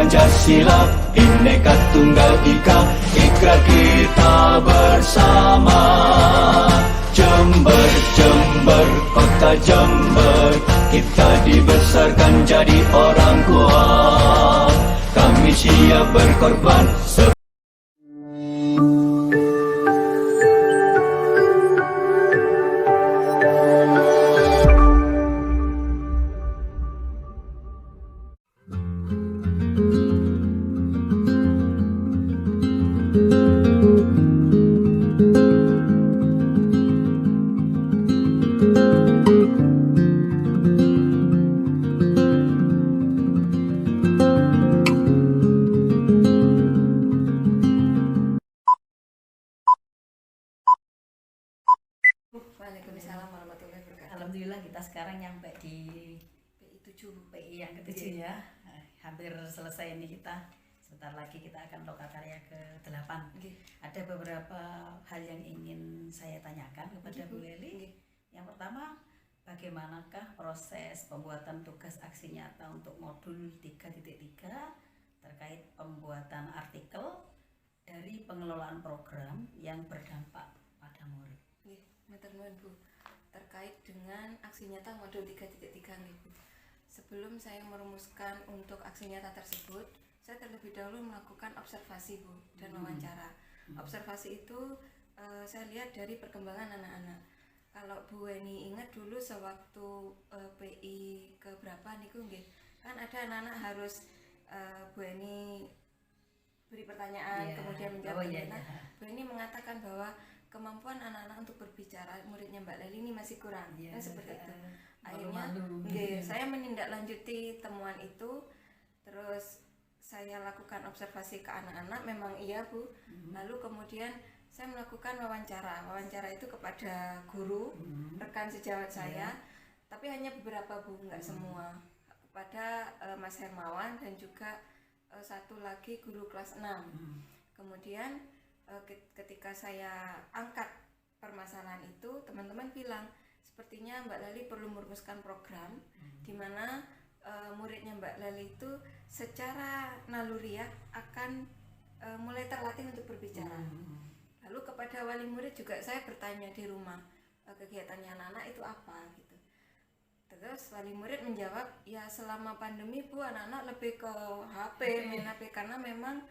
Pancasila, Bhinneka Tunggal Ika, ikrar kita bersama. Jember, Jember, kota Jember, kita dibesarkan jadi orang kuat. Kami siap berkorban. Waalaikumsalam warahmatullahi wabarakatuh. Alhamdulillah kita sekarang nyampe di PI yang ke-7 ya. Hampir selesai ini kita. Sebentar lagi kita akan lokakarya ke-8. Ada beberapa hal yang ingin saya tanyakan kepada Bu Lely. Yang pertama, bagaimanakah proses pembuatan tugas aksi nyata untuk modul 3.3 terkait pembuatan artikel dari pengelolaan program yang berdampak pada murid? Bu, terkait dengan aksi nyata modul 3.3 Bu. Sebelum saya merumuskan untuk aksi nyata tersebut, saya terlebih dahulu melakukan observasi Bu dan wawancara. Observasi itu saya lihat dari perkembangan anak-anak. Kalau Bu Weni ingat dulu sewaktu PI ke berapa niku nggih, kan ada anak-anak harus Bu Weni beri pertanyaan kemudian menjawab pertanyaan. Bu Weni mengatakan bahwa kemampuan anak-anak untuk berbicara muridnya Mbak Lely ini masih kurang, kan seperti itu. Akhirnya saya menindaklanjuti temuan itu, terus saya lakukan observasi ke anak-anak, memang iya Bu. Lalu kemudian saya melakukan wawancara itu kepada guru, rekan sejawat saya, tapi hanya beberapa Bu, nggak semua. Kepada Mas Hermawan dan juga satu lagi guru kelas 6. Kemudian ketika saya angkat permasalahan itu, teman-teman bilang sepertinya Mbak Lely perlu merumuskan program di mana muridnya Mbak Lely itu secara naluriah akan mulai terlatih untuk berbicara. Lalu kepada wali murid juga saya bertanya di rumah, kegiatannya anak-anak itu apa gitu. Terus wali murid menjawab, ya selama pandemi Bu, anak-anak lebih ke HP, main HP, karena memang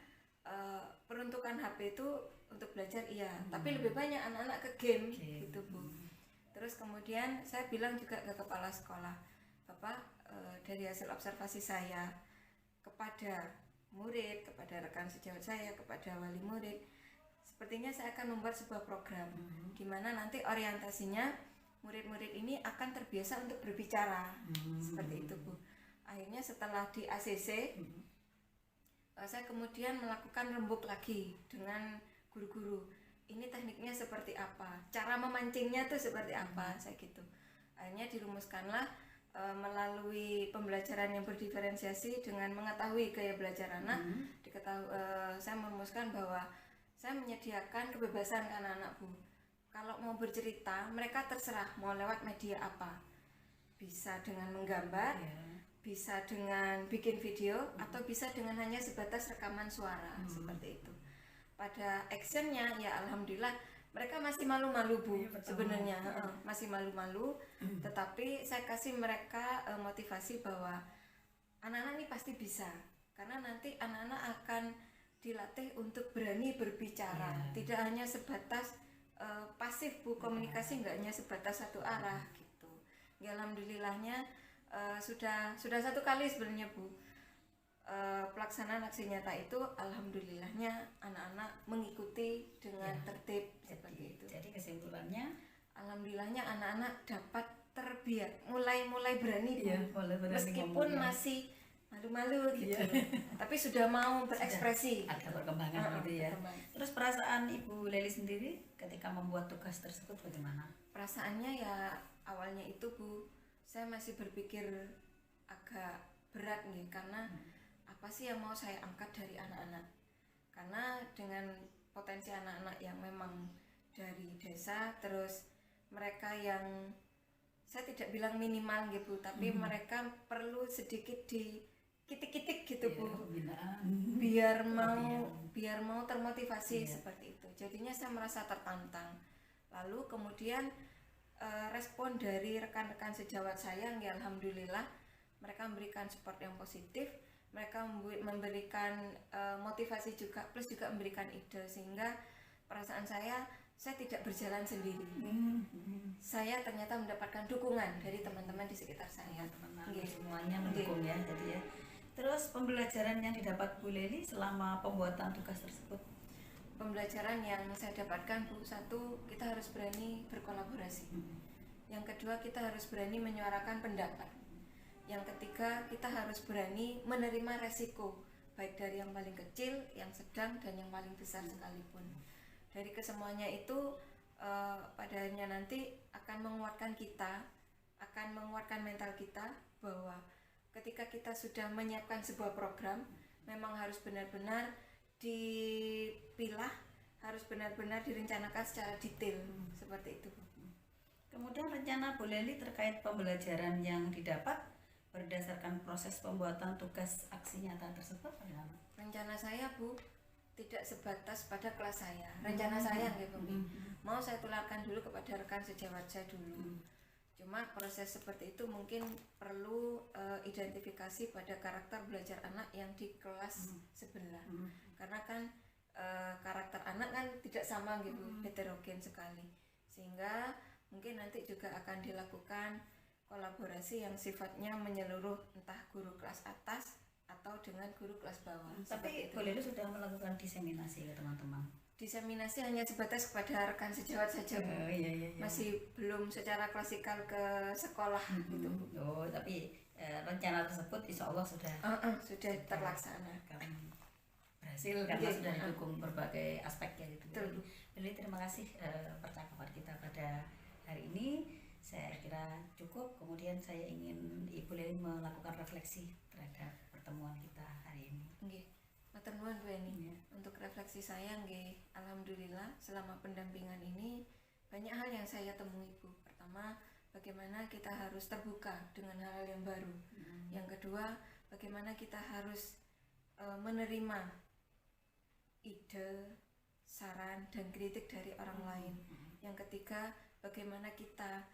peruntukan HP itu untuk belajar iya, tapi lebih banyak anak-anak ke game gitu Bu. Terus kemudian saya bilang juga ke kepala sekolah, Bapak, dari hasil observasi saya kepada murid, kepada rekan sejawat saya, kepada wali murid, sepertinya saya akan membuat sebuah program di mana nanti orientasinya murid-murid ini akan terbiasa untuk berbicara, seperti itu Bu. Akhirnya setelah di ACC, saya kemudian melakukan rembuk lagi dengan guru-guru. Ini tekniknya seperti apa, cara memancingnya tuh seperti apa, saya gitu. Akhirnya dirumuskanlah melalui pembelajaran yang berdiferensiasi dengan mengetahui gaya belajar anak. Saya merumuskan bahwa saya menyediakan kebebasan ke anak-anak Bu. Kalau mau bercerita, mereka terserah mau lewat media apa. Bisa dengan menggambar, bisa dengan bikin video, atau bisa dengan hanya sebatas rekaman suara, seperti itu. Pada actionnya ya alhamdulillah mereka masih malu-malu Bu, sebenarnya masih malu-malu, tetapi saya kasih mereka motivasi bahwa anak-anak ini pasti bisa, karena nanti anak-anak akan dilatih untuk berani berbicara, tidak hanya sebatas pasif Bu, komunikasi nggak hanya sebatas satu arah gitu. Ya alhamdulillahnya sudah satu kali sebenarnya Bu pelaksanaan aksi nyata itu, alhamdulillahnya anak-anak mengikuti dengan tertib seperti itu. Jadi kesimpulannya, alhamdulillahnya anak-anak dapat terbiak, mulai berani Bu, meskipun masih malu-malu gitu, tapi sudah mau berekspresi. Ada perkembangan gitu ya. Terus perasaan Ibu Lely sendiri ketika membuat tugas tersebut bagaimana? Perasaannya ya awalnya itu Bu, saya masih berpikir agak berat nih, karena apa sih yang mau saya angkat dari anak-anak, karena dengan potensi anak-anak yang memang dari desa, terus mereka yang saya tidak bilang minimal gitu, tapi mereka perlu sedikit kitik-kitik gitu Bu, pembinaan. biar mau termotivasi Iya. seperti itu. Jadinya saya merasa tertantang. Lalu kemudian respon dari rekan-rekan sejawat saya, ya alhamdulillah mereka memberikan support yang positif, mereka memberikan motivasi juga, plus juga memberikan ide, sehingga perasaan saya tidak berjalan sendiri. Saya ternyata mendapatkan dukungan dari teman-teman di sekitar saya. Teman-teman Nggih. semuanya mendukung ya, jadi ya. Terus pembelajaran yang didapat Bu Leli selama pembuatan tugas tersebut? Pembelajaran yang saya dapatkan Bu, satu, kita harus berani berkolaborasi. Yang kedua, kita harus berani menyuarakan pendapat. Yang ketiga, kita harus berani menerima resiko, baik dari yang paling kecil, yang sedang, dan yang paling besar sekalipun. Dari kesemuanya itu pada akhirnya nanti akan menguatkan kita, akan menguatkan mental kita, bahwa ketika kita sudah menyiapkan sebuah program, memang harus benar-benar dipilah, harus benar-benar direncanakan secara detail, seperti itu. Kemudian rencana Bu Leli terkait pembelajaran yang didapat berdasarkan proses pembuatan tugas aksi nyata tersebut bagaimana? Rencana saya Bu, tidak sebatas pada kelas saya. Rencana saya gitu, mau saya tularkan dulu kepada rekan sejawat saya dulu. Cuma proses seperti itu mungkin perlu identifikasi pada karakter belajar anak yang di kelas sebelah. Karena kan karakter anak kan tidak sama gitu, heterogen sekali. Sehingga mungkin nanti juga akan dilakukan kolaborasi yang sifatnya menyeluruh, entah guru kelas atas atau dengan guru kelas bawah. Tapi Bu Leli sudah melakukan diseminasi ke teman-teman? Diseminasi hanya sebatas kepada rekan sejawat saja Bu. Iya. Masih belum secara klasikal ke sekolah gitu Bu. Oh, tapi rencana tersebut insya Allah sudah terlaksana. akan berhasil karena Iya. sudah didukung berbagai aspeknya gitu. Betul. Jadi terima kasih percakapan kita pada hari ini. Saya kira cukup. Kemudian saya ingin Ibu Leli melakukan refleksi terhadap pertemuan kita hari ini. Nggih. Matur nuwun Bu Eni. Iya. Untuk refleksi saya nggih, alhamdulillah selama pendampingan ini banyak hal yang saya temui Bu. Pertama, bagaimana kita harus terbuka dengan hal-hal yang baru. Yang kedua, bagaimana kita harus menerima ide, saran, dan kritik dari orang lain. Yang ketiga, bagaimana kita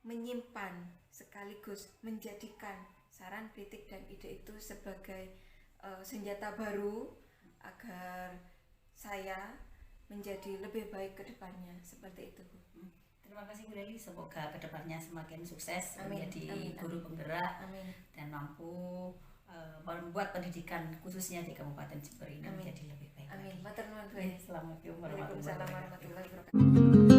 menyimpan sekaligus menjadikan saran, kritik, dan ide itu sebagai senjata baru agar saya menjadi lebih baik ke depannya, seperti itu Bu. Terima kasih Bu Leli, semoga kedepannya semakin sukses Amin. menjadi Amin. guru penggerak Amin. dan mampu membuat pendidikan khususnya di Kabupaten Jember ini Amin. menjadi lebih baik Amin. lagi. Matur nuwun Bu Baik, Eni. Assalamualaikum Waalaikumsalam warahmatullahi wabarakatuh. warahmatullahi wabarakatuh.